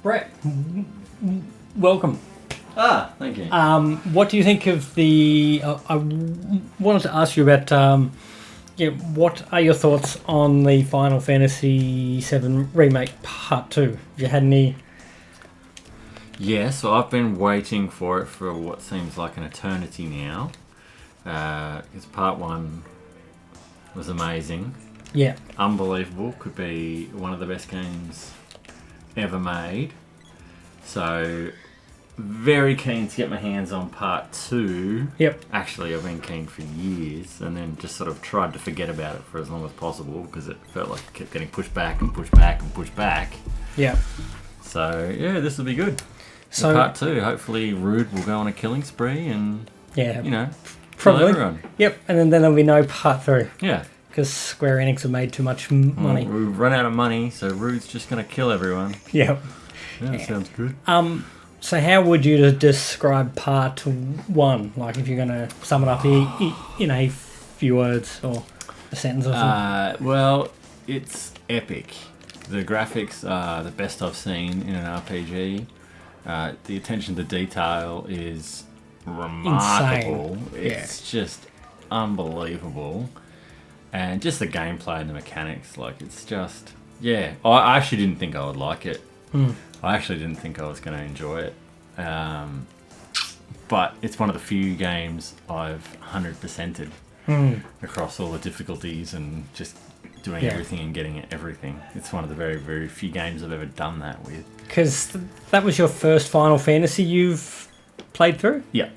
Brett, welcome. Thank you. What do you think of the... I wanted to ask you about... what are your thoughts on the Final Fantasy VII Remake Part 2? Have you had any... Yeah, so I've been waiting for it for what seems like an eternity now. Because Part 1 was amazing. Yeah. Unbelievable. Could be one of the best games ever made. So, very keen to get my hands on Part 2. Yep. Actually, I've been keen for years, and then just sort of tried to forget about it for as long as possible because it felt like it kept getting pushed back and pushed back and pushed back. Yeah. So, yeah, this will be good. So Part 2, hopefully Rude will go on a killing spree and, kill probably. everyone. Yep, and then there'll be no Part 3. Yeah. Because Square Enix have made too much money. Well, we've run out of money, so Rude's just going to kill everyone. Yep. Yeah, that sounds good. So how would you describe Part 1? Like if you're going to sum it up in a few words or a sentence or something? Well, it's epic. The graphics are the best I've seen in an RPG. The attention to detail is remarkable. Insane. It's just unbelievable. And just the gameplay and the mechanics, like it's just... Yeah, I actually didn't think I would like it. I actually didn't think I was going to enjoy it. But it's one of the few games I've 100%ed across all the difficulties and just doing everything and getting everything. It's one of the very, very few games I've ever done that with. Because that was your first Final Fantasy you've played through? Yeah.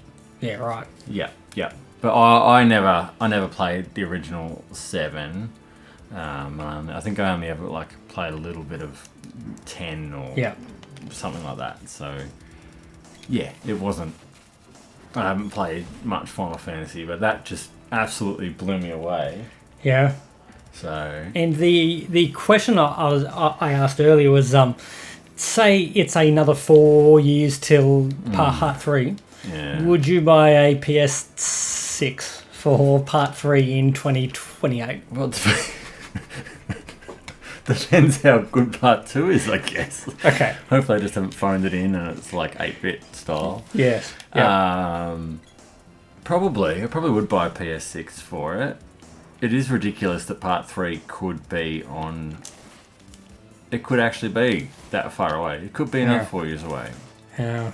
Yeah, right. Yeah. But I never played the original 7. I think I only ever played a little bit of 10 or something like that. So yeah, it wasn't. I haven't played much Final Fantasy, but that just absolutely blew me away. Yeah. So. And the question I asked earlier was, say it's another 4 years till Part 3. Yeah. Would you buy a PS6 for Part 3 in 2028? Well, depends how good Part 2 is, I guess. Okay. Hopefully I just haven't phoned it in and it's like 8-bit style. Yes. Yeah. Probably. I probably would buy a PS6 for it. It is ridiculous that Part 3 could be on... It could actually be that far away. It could be another 4 years away. Yeah.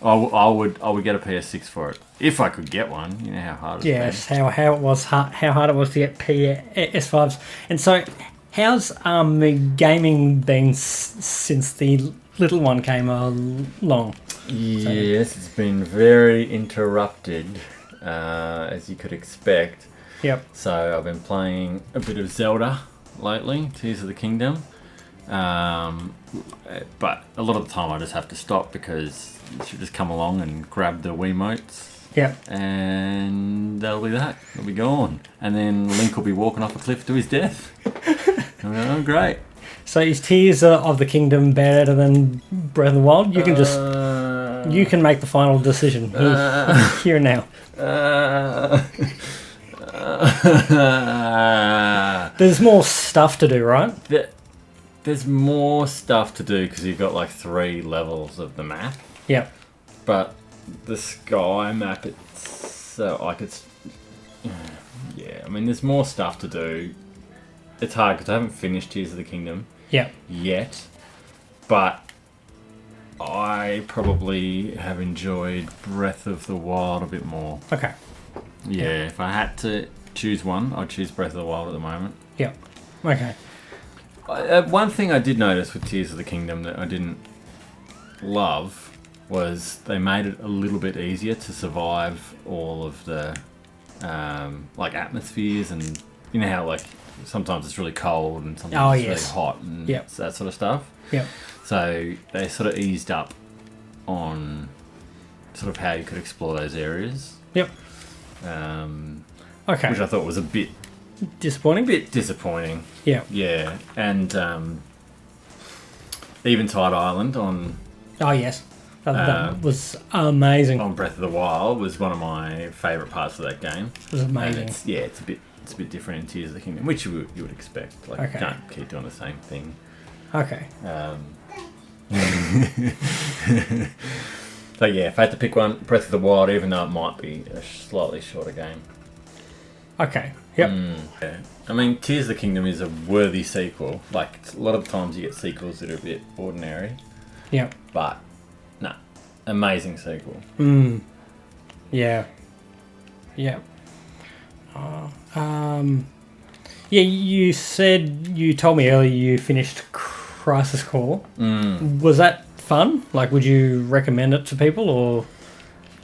I would get a PS6 for it if I could get one. You know how hard it's been. Yes, how hard it was to get PS5s. And so, how's gaming been since the little one came along? Yes, it's been very interrupted, as you could expect. Yep. So I've been playing a bit of Zelda lately, Tears of the Kingdom. But a lot of the time I just have to stop because she'll just come along and grab the Wiimotes. Yep. And that'll be that. It'll be gone. And then Link will be walking off a cliff to his death. Oh, great. So is Tears of the Kingdom better than Breath of the Wild? You can just... You can make the final decision here and now. There's more stuff to do, right? There's more stuff to do because you've got 3 levels of the map. Yep. But the sky map itself, yeah. I mean, there's more stuff to do. It's hard because I haven't finished Tears of the Kingdom yet. But I probably have enjoyed Breath of the Wild a bit more. Okay. Yeah, if I had to choose one, I'd choose Breath of the Wild at the moment. Yep. Okay. One thing I did notice with Tears of the Kingdom that I didn't love was they made it a little bit easier to survive all of the atmospheres, and you know how sometimes it's really cold and sometimes it's really hot and that sort of stuff. Yep. So they sort of eased up on sort of how you could explore those areas. Yep. Okay. Which I thought was a bit disappointing. Yeah. Yeah, and Eventide Island on... Oh, yes. That was amazing. On Breath of the Wild was one of my favourite parts of that game. It was amazing. It's a bit different in Tears of the Kingdom, which you would expect. You don't keep doing the same thing. Okay. But yeah, if I had to pick one, Breath of the Wild, even though it might be a slightly shorter game. Okay. Yep. Yeah. I mean, Tears of the Kingdom is a worthy sequel. Like, a lot of times you get sequels that are a bit ordinary. Yep. But, no. Amazing sequel. Yeah. Yeah. Yeah, you told me earlier you finished Crisis Core. Was that fun? Like, would you recommend it to people, or?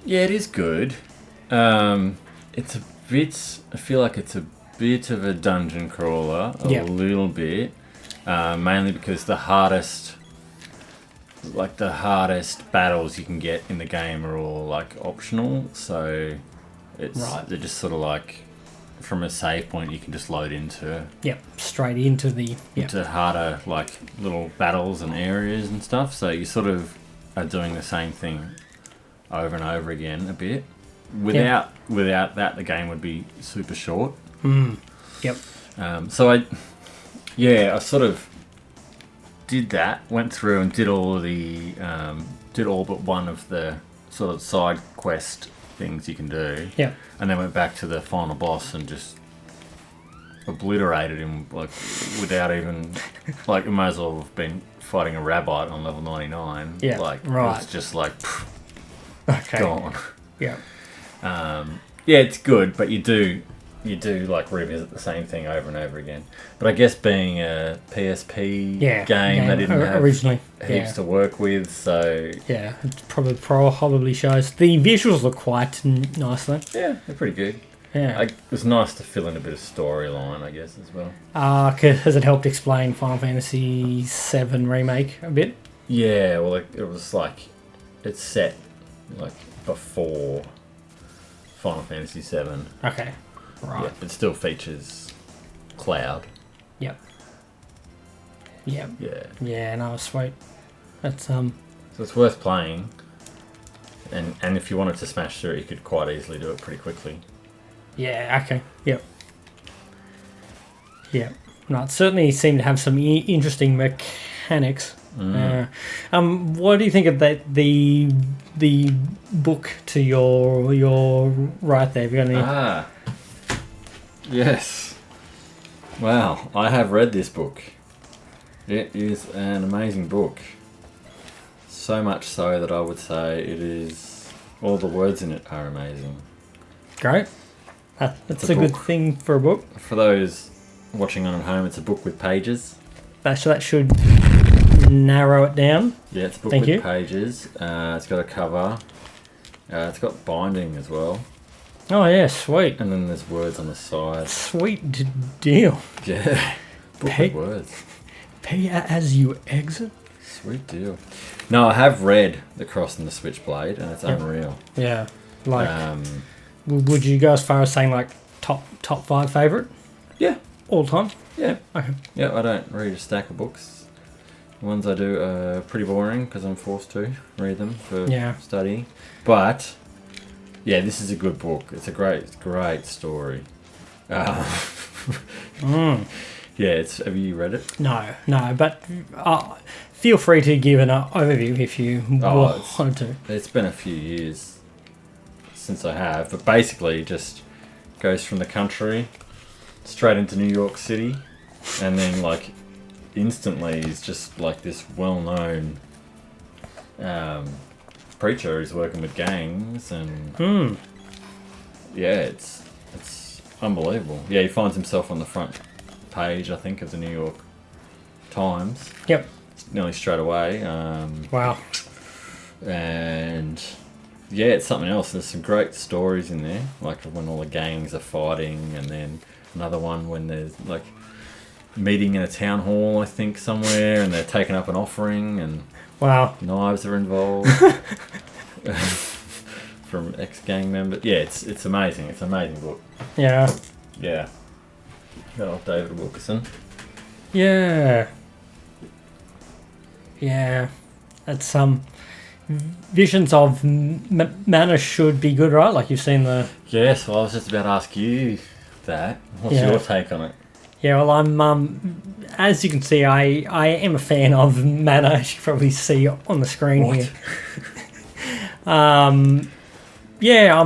Yeah, it is good. It's a bit... I feel like it's a bit of a dungeon crawler. A little bit. Mainly because the hardest battles you can get in the game are all, like, optional. So, they're just sort of like... From a save point, you can just load into... Yep, straight into the... Into harder, like, little battles and areas and stuff. So you sort of are doing the same thing over and over again a bit. Without that, the game would be super short. Yep. So I sort of did that, went through and did all the... did all but one of the sort of side quest things you can do. Yeah. And then went back to the final boss and just obliterated him, like, without even... Like, it might as well have been fighting a rabbit on level 99. Yeah, like, right. It was just like... Okay. Gone. Yeah. Yeah, it's good, but you do like revisit the same thing over and over again. But I guess being a PSP game, they didn't have originally heaps to work with, so yeah, it probably shows. The visuals look quite nice though. Yeah, they're pretty good. Yeah, It was nice to fill in a bit of storyline, I guess, as well. Has it helped explain Final Fantasy VII Remake a bit? Yeah, well, it was like it's set like before Final Fantasy VII. Okay. Right. Yeah, but still features Cloud. Yep. Yep. Yeah. Yeah, no, sweet. That's So it's worth playing. And if you wanted to smash through it, you could quite easily do it pretty quickly. Yeah, okay. Yep. Yep. No, it certainly seemed to have some interesting mechanics. What do you think of the book to your right there? Have you got any? Yes. Wow, I have read this book. It is an amazing book. So much so that I would say it is... All the words in it are amazing. Great. That's a good thing for a book. For those watching on at home, it's a book with pages. That should narrow it down. Yeah, it's a book with pages. It's got a cover. It's got binding as well. Oh yeah, sweet. And then there's words on the side. Sweet deal. Yeah. Book with words. Pay as you exit. Sweet deal. No, I have read The Cross and the Switchblade, and it's unreal. Yeah. Like, would you go as far as saying like top 5 favourite? Yeah. All time? Yeah. Okay. Yeah, I don't read a stack of books. The ones I do are pretty boring because I'm forced to read them for studying. But... Yeah, this is a good book. It's a great story. Yeah, have you read it? No, but feel free to give an overview if you wanted to. It's been a few years since I have, but basically just goes from the country straight into New York City, and then like instantly is just like this well-known preacher who's working with gangs, and yeah, it's unbelievable. Yeah, he finds himself on the front page, I think, of the New York Times. Yep. Nearly straight away. Wow. And yeah, it's something else. There's some great stories in there, like when all the gangs are fighting, and then another one when there's like meeting in a town hall, I think, somewhere, and they're taking up an offering, and wow, knives are involved from ex-gang members. Yeah, it's amazing. It's an amazing book. Yeah. Yeah. Good old David Wilkerson. Yeah. Yeah. It's visions of mana should be good, right? Like you've seen the... Yes, well, I was just about to ask you that. What's your take on it? Yeah, well, I'm as you can see, I am a fan of mana, as you can probably see on the screen here. Yeah,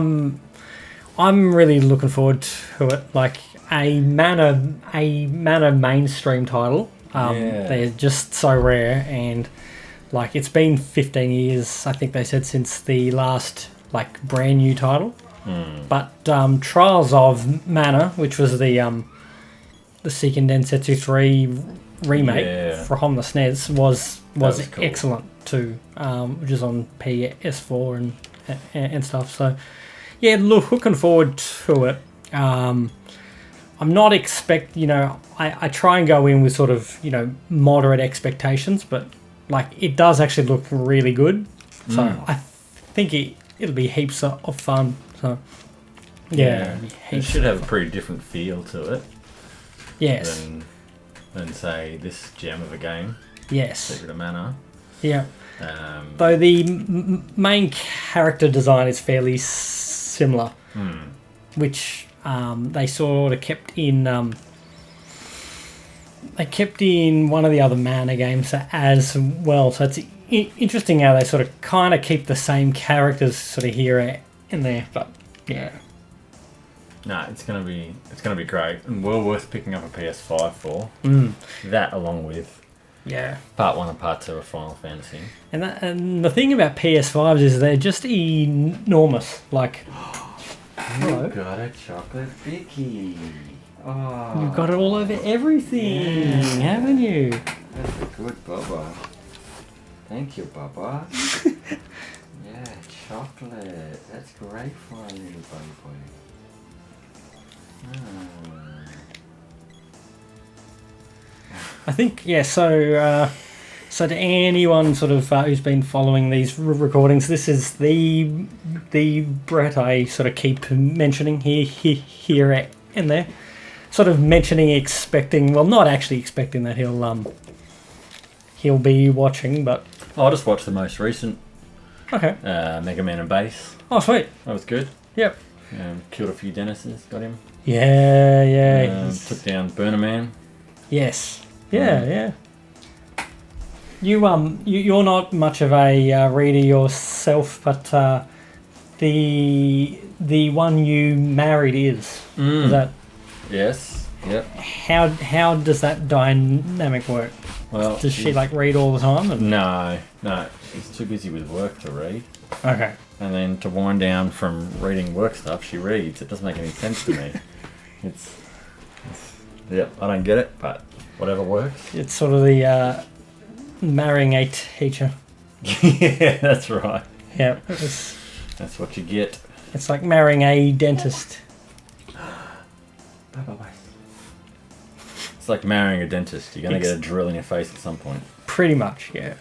I'm really looking forward to it. Like a mana mainstream title. They're just so rare, and like it's been 15 years, I think they said, since the last like brand new title. But Trials of Mana, which was the Seiken Densetsu 3 remake from the SNES, was cool. Excellent too, which is on PS4 and stuff. So yeah, looking forward to it. I'm not I try and go in with sort of moderate expectations, but like it does actually look really good. So I think it'll be heaps of fun. So yeah, it should have a pretty different feel to it. Yes. Than say this gem of a game. Yes. Secret of Mana. Yeah. Though the main character design is fairly similar, which they sort of kept in. They kept in one of the other Mana games as well. So it's interesting how they sort of kind of keep the same characters sort of here and there. But yeah. No, it's gonna be great and well worth picking up a PS5 for. That along with Part 1 and Part 2 of Final Fantasy. And the thing about PS5s is they're just enormous. Like, you've got a chocolate Vicky. Oh, you've got it all over everything, haven't you? That's a good Bubba. Thank you, Bubba. Yeah, chocolate. That's great for a little baby. I think so to anyone sort of who's been following these recordings, this is the Brett I sort of keep mentioning here and there, sort of expecting, well, not actually expecting that he'll be watching, but I'll just watch the most recent. Okay. Mega Man and Bass. Oh, sweet. That was good. Yep. Killed a few Dennises, got him. Yeah. Took down Burner Man. Yes. Yeah. You're not much of a reader yourself, but the one you married is that? Yes. Yep. How does that dynamic work? Well, does she like read all the time? No. She's too busy with work to read. Okay. And then to wind down from reading work stuff, she reads. It doesn't make any sense to me. It's I don't get it, but whatever works. It's sort of the marrying a teacher. Yeah, that's right. Yeah, that's what you get. It's like marrying a dentist. Bye. It's like marrying a dentist. You're going to get a drill in your face at some point. Pretty much, yeah.